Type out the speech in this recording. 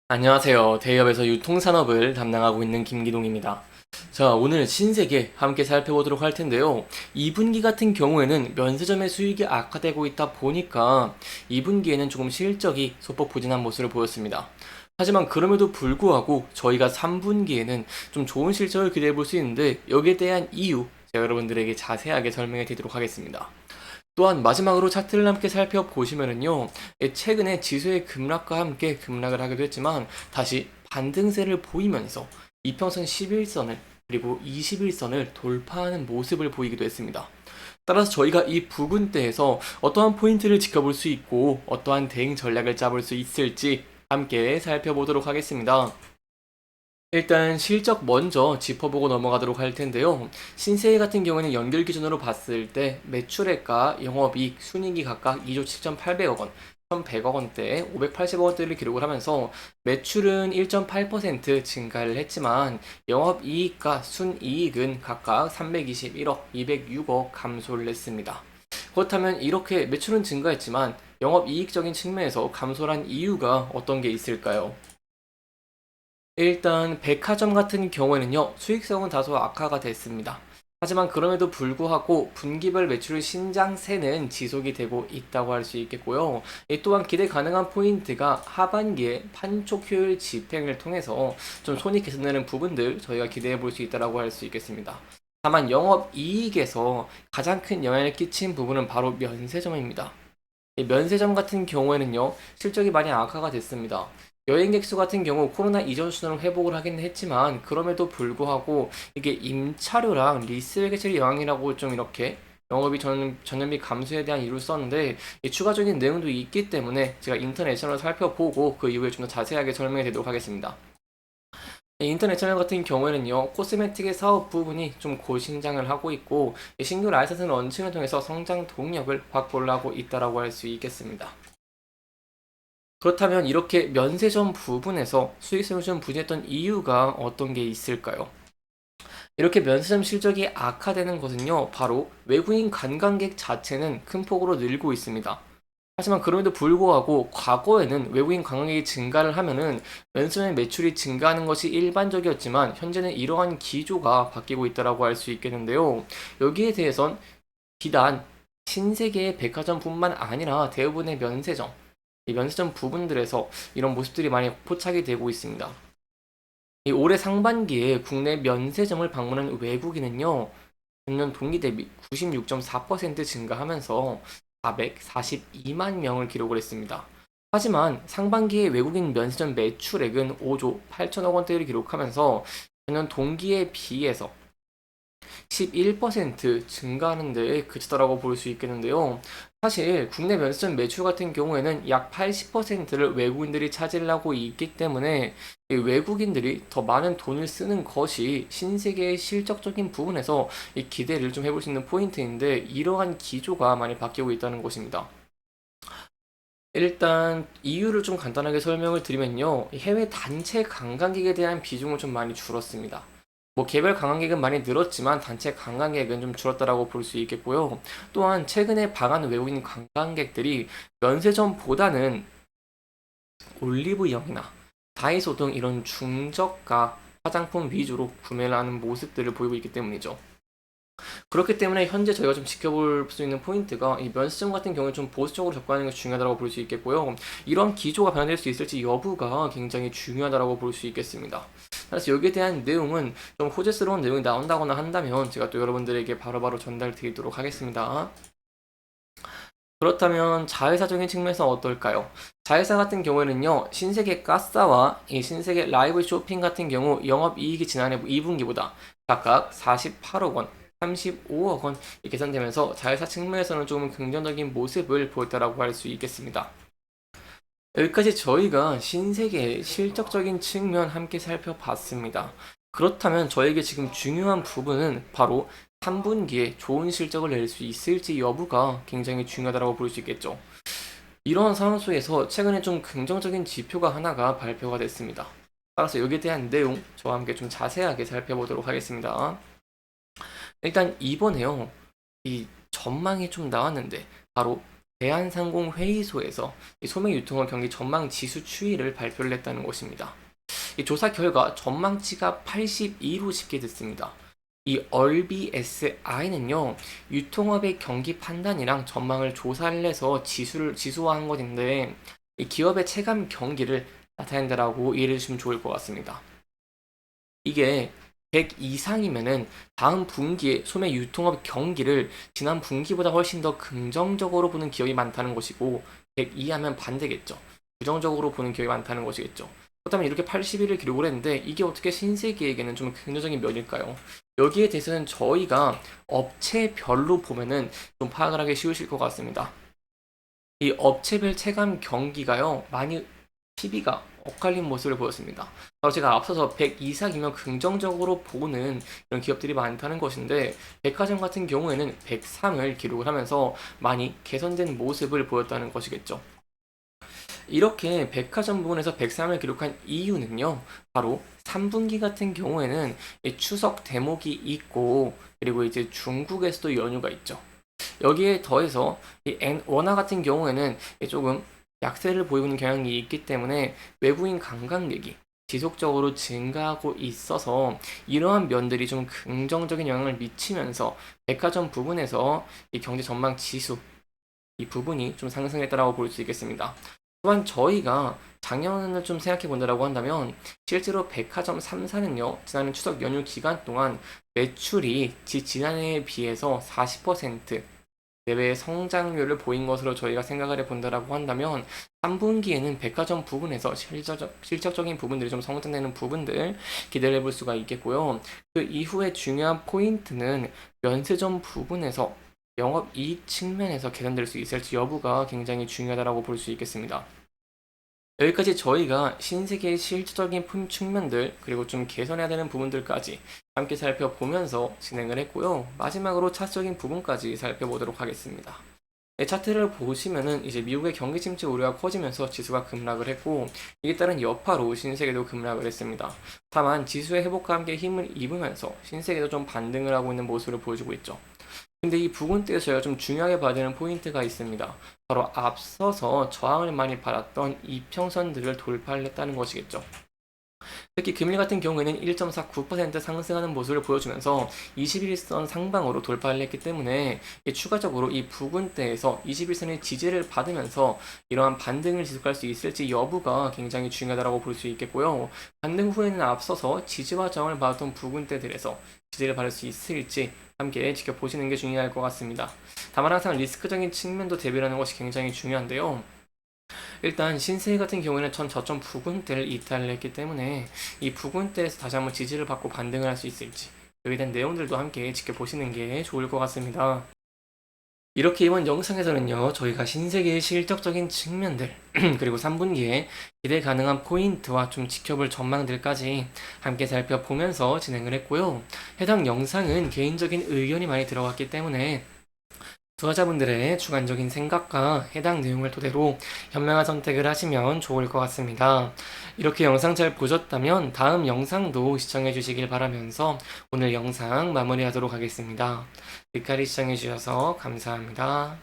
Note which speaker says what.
Speaker 1: 안녕하세요. 대기업에서 유통산업을 담당하고 있는 김기동입니다. 자, 오늘 신세계 함께 살펴보도록 할 텐데요. 2분기 같은 경우에는 면세점의 수익이 악화되고 있다 보니까 2분기에는 조금 실적이 소폭 부진한 모습을 보였습니다. 하지만 그럼에도 불구하고 저희가 3분기에는 좀 좋은 실적을 기대해 볼 수 있는데 여기에 대한 이유 제가 여러분들에게 자세하게 설명해 드리도록 하겠습니다. 또한 마지막으로 차트를 함께 살펴보시면은요, 최근에 지수의 급락과 함께 급락을 하기도 했지만 다시 반등세를 보이면서 이평선 11선을 그리고 21선을 돌파하는 모습을 보이기도 했습니다. 따라서 저희가 이 부근대에서 어떠한 포인트를 지켜볼 수 있고 어떠한 대응 전략을 짜볼 수 있을지 함께 살펴보도록 하겠습니다. 일단 실적 먼저 짚어보고 넘어가도록 할 텐데요. 신세계 같은 경우에는 연결 기준으로 봤을 때 매출액과 영업이익, 순이익이 각각 2조 7,800억 원, 1,100억 원대, 580억 원대를 기록을 하면서 매출은 1.8% 증가를 했지만 영업이익과 순이익은 각각 321억, 206억 감소를 했습니다. 그렇다면 이렇게 매출은 증가했지만 영업이익적인 측면에서 감소한 이유가 어떤 게 있을까요? 일단 백화점 같은 경우에는요, 수익성은 다소 악화가 됐습니다. 하지만 그럼에도 불구하고 분기별 매출 신장세는 지속이 되고 있다고 할 수 있겠고요. 이 또한 기대 가능한 포인트가 하반기에 판촉 효율 집행을 통해서 좀 손익 개선되는 부분들 저희가 기대해 볼 수 있다고 할 수 있겠습니다. 다만 영업 이익에서 가장 큰 영향을 끼친 부분은 바로 면세점입니다. 이 면세점 같은 경우에는요, 실적이 많이 악화가 됐습니다. 여행객 수 같은 경우 코로나 이전 수준으로 회복을 하긴 했지만, 그럼에도 불구하고 이게 임차료랑 리스 회계처리 영향이라고 좀 이렇게 영업이 전년비 감소에 대한 이유를 썼는데, 이 추가적인 내용도 있기 때문에 제가 인터넷 채널을 살펴보고 그 이후에 좀 더 자세하게 설명해 드리도록 하겠습니다. 인터넷 채널 같은 경우에는요, 코스메틱의 사업 부분이 좀 고신장을 하고 있고, 신규 라이선스 런칭을 통해서 성장 동력을 확보를 하고 있다고 할 수 있겠습니다. 그렇다면 이렇게 면세점 부분에서 수익성을 좀 부진했던 이유가 어떤 게 있을까요? 이렇게 면세점 실적이 악화되는 것은요, 바로 외국인 관광객 자체는 큰 폭으로 늘고 있습니다. 하지만 그럼에도 불구하고 과거에는 외국인 관광객이 증가를 하면은 면세점의 매출이 증가하는 것이 일반적이었지만 현재는 이러한 기조가 바뀌고 있다고 할 수 있겠는데요. 여기에 대해선 비단 신세계의 백화점뿐만 아니라 대부분의 면세점, 이 면세점 부분들에서 이런 모습들이 많이 포착이 되고 있습니다. 이 올해 상반기에 국내 면세점을 방문한 외국인은요, 전년 동기 대비 96.4% 증가하면서 442만 명을 기록을 했습니다. 하지만 상반기에 외국인 면세점 매출액은 5조 8천억 원대를 기록하면서 전년 동기에 비해서 11% 증가하는 데 그치더라고 볼 수 있겠는데요. 사실 국내 면세점 매출 같은 경우에는 약 80%를 외국인들이 차지를 하고 있기 때문에 외국인들이 더 많은 돈을 쓰는 것이 신세계의 실적적인 부분에서 이 기대를 좀 해볼 수 있는 포인트인데 이러한 기조가 많이 바뀌고 있다는 것입니다. 일단 이유를 좀 간단하게 설명을 드리면요. 해외 단체 관광객에 대한 비중은 좀 많이 줄었습니다. 뭐 개별 관광객은 많이 늘었지만 단체 관광객은 좀 줄었다라고 볼 수 있겠고요. 또한 최근에 방한 외국인 관광객들이 면세점보다는 올리브영이나 다이소 등 이런 중저가 화장품 위주로 구매를 하는 모습들을 보이고 있기 때문이죠. 그렇기 때문에 현재 저희가 좀 지켜볼 수 있는 포인트가 이 면세점 같은 경우에 좀 보수적으로 접근하는 것이 중요하다고 볼 수 있겠고요. 이런 기조가 변화될 수 있을지 여부가 굉장히 중요하다고 볼 수 있겠습니다. 그래서 여기에 대한 내용은 좀 호재스러운 내용이 나온다거나 한다면 제가 또 여러분들에게 바로바로 전달드리도록 하겠습니다. 그렇다면 자회사적인 측면에서 어떨까요? 자회사 같은 경우에는요, 신세계 가스와 이 신세계 라이브 쇼핑 같은 경우 영업이익이 지난해 2분기보다 각각 48억 원, 35억 원 개선되면서 자회사 측면에서는 조금 긍정적인 모습을 보였다고 할 수 있겠습니다. 여기까지 저희가 신세계의 실적적인 측면 함께 살펴봤습니다. 그렇다면 저에게 지금 중요한 부분은 바로 3분기에 좋은 실적을 낼 수 있을지 여부가 굉장히 중요하다고 볼 수 있겠죠. 이러한 상황 속에서 최근에 좀 긍정적인 지표가 하나가 발표가 됐습니다. 따라서 여기에 대한 내용 저와 함께 좀 자세하게 살펴보도록 하겠습니다. 일단 이번에요. 이 전망이 좀 나왔는데 바로 대한상공회의소에서 이 소매 유통업 경기 전망 지수 추이를 발표를 했다는 것입니다. 이 조사 결과 전망치가 82로 집계 됐습니다. 이 RBSI는요, 유통업의 경기 판단이랑 전망을 조사를 해서 지수화한 것인데, 이 기업의 체감 경기를 나타낸다라고 이해해 주시면 좋을 것 같습니다. 이게 100 이상이면은 다음 분기에 소매 유통업 경기를 지난 분기보다 훨씬 더 긍정적으로 보는 기업이 많다는 것이고, 100 이하면 반대겠죠. 부정적으로 보는 기업이 많다는 것이겠죠. 그렇다면 이렇게 81을 기록을 했는데 이게 어떻게 신세계에게는 좀 긍정적인 면일까요? 여기에 대해서는 저희가 업체별로 보면은 좀 파악을 하기 쉬우실 것 같습니다. 이 업체별 체감 경기가요, 많이 PB가 엇갈린 모습을 보였습니다. 바로 제가 앞서서 100 이상이면 긍정적으로 보는 이런 기업들이 많다는 것인데, 백화점 같은 경우에는 103을 기록을 하면서 많이 개선된 모습을 보였다는 것이겠죠. 이렇게 백화점 부분에서 103을 기록한 이유는요, 바로 3분기 같은 경우에는 이 추석 대목이 있고, 그리고 이제 중국에서도 연휴가 있죠. 여기에 더해서 이 원화 같은 경우에는 조금 약세를 보이는 경향이 있기 때문에 외국인 관광객이 지속적으로 증가하고 있어서 이러한 면들이 좀 긍정적인 영향을 미치면서 백화점 부분에서 이 경제 전망 지수 이 부분이 좀 상승했다라고 볼 수 있겠습니다. 또한 저희가 작년을 좀 생각해 본다라고 한다면 실제로 백화점 3사는요, 지난 추석 연휴 기간 동안 매출이 지난해에 비해서 40% 내외의 성장률을 보인 것으로 저희가 생각을 해본다라고 한다면 3분기에는 백화점 부분에서 실적적인 부분들이 좀 성장되는 부분들 기대를 해볼 수가 있겠고요. 그 이후에 중요한 포인트는 면세점 부분에서 영업이익 측면에서 개선될 수 있을지 여부가 굉장히 중요하다고 볼 수 있겠습니다. 여기까지 저희가 신세계의 실질적인 측면들 그리고 좀 개선해야 되는 부분들까지 함께 살펴보면서 진행을 했고요. 마지막으로 차트적인 부분까지 살펴보도록 하겠습니다. 네, 차트를 보시면은 이제 미국의 경기 침체 우려가 커지면서 지수가 급락을 했고, 이에 따른 여파로 신세계도 급락을 했습니다. 다만 지수의 회복과 함께 힘을 입으면서 신세계도 좀 반등을 하고 있는 모습을 보여주고 있죠. 근데 이 부분대에서 저희가 좀 중요하게 봐야 되는 포인트가 있습니다. 바로 앞서서 저항을 많이 받았던 이평선들을 돌파를 했다는 것이겠죠. 특히 금일 같은 경우에는 1.49% 상승하는 모습을 보여주면서 21선 상방으로 돌파를 했기 때문에 추가적으로 이 부근대에서 21선의 지지를 받으면서 이러한 반등을 지속할 수 있을지 여부가 굉장히 중요하다고 볼 수 있겠고요. 반등 후에는 앞서서 지지와 저항을 받았던 부근대들에서 지지를 받을 수 있을지 함께 지켜보시는 게 중요할 것 같습니다. 다만 항상 리스크적인 측면도 대비하는 것이 굉장히 중요한데요. 일단 신세계 같은 경우에는 전 저점 부근대를 이탈을 했기 때문에 이 부근대에서 다시 한번 지지를 받고 반등을 할 수 있을지 여기에 대한 내용들도 함께 지켜보시는 게 좋을 것 같습니다. 이렇게 이번 영상에서는요, 저희가 신세계의 실적적인 측면들 그리고 3분기에 기대 가능한 포인트와 좀 지켜볼 전망들까지 함께 살펴보면서 진행을 했고요. 해당 영상은 개인적인 의견이 많이 들어갔기 때문에 투자자분들의 주관적인 생각과 해당 내용을 토대로 현명한 선택을 하시면 좋을 것 같습니다. 이렇게 영상 잘 보셨다면 다음 영상도 시청해 주시길 바라면서 오늘 영상 마무리하도록 하겠습니다. 끝까지 시청해 주셔서 감사합니다.